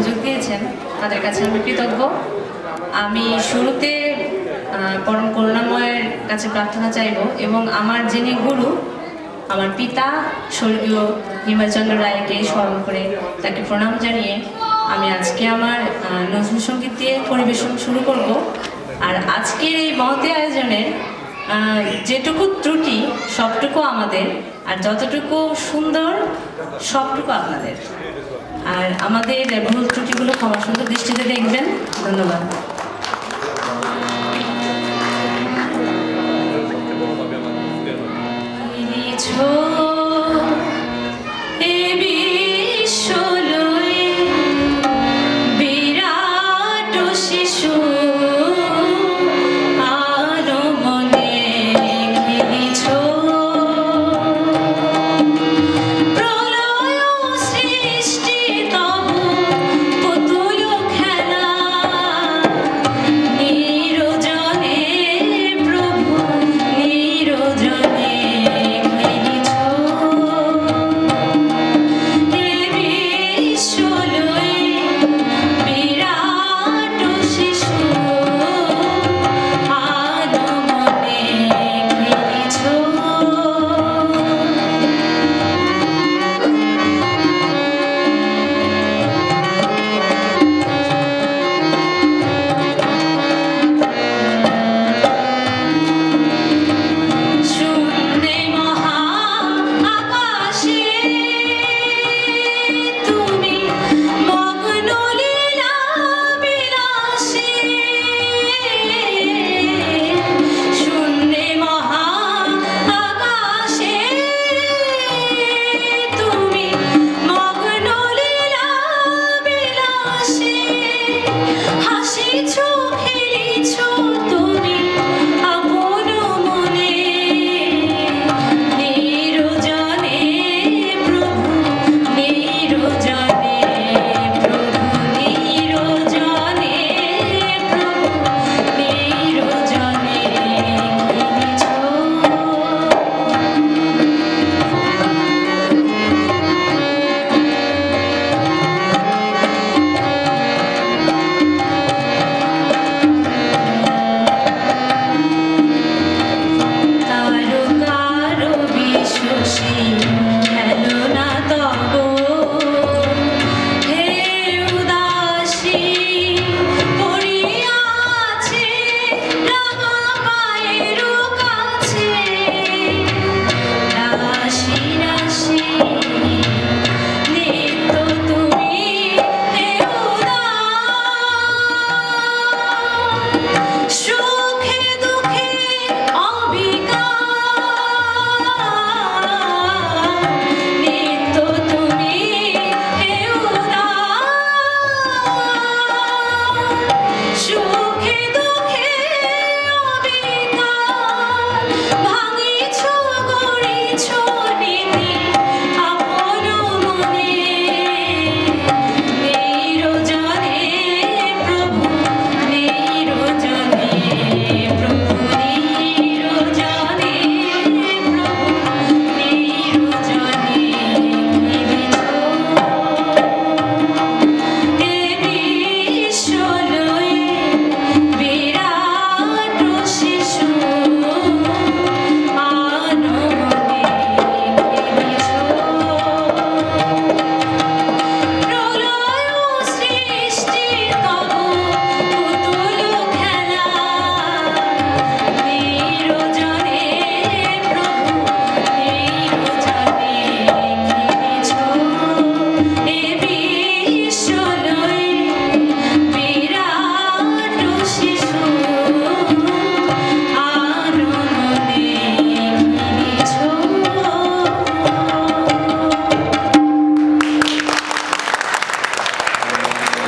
সুযোগ দিয়েছেন তাদের কাছে আমি কৃতজ্ঞ। আমি শুরুতে পরম করুণাময়ের কাছে প্রার্থনা চাইব এবং আমার যিনি গুরু, আমার পিতা স্বর্গীয় নিমাইচন্দ্র রায়কে স্মরণ করে তাকে প্রণাম জানিয়ে আমি আজকে আমার নজরুল সঙ্গীত দিয়ে পরিবেশন শুরু করব। আর আজকের এই মহতী আয়োজনের যেটুকু ত্রুটি সবটুকু আমাদের, আর যতটুকু সুন্দর সবটুকু আপনাদের। আর আমাদের ভুল ত্রুটিগুলো ক্ষমা সুন্দর দৃষ্টিতে দেখবেন। ধন্যবাদ। she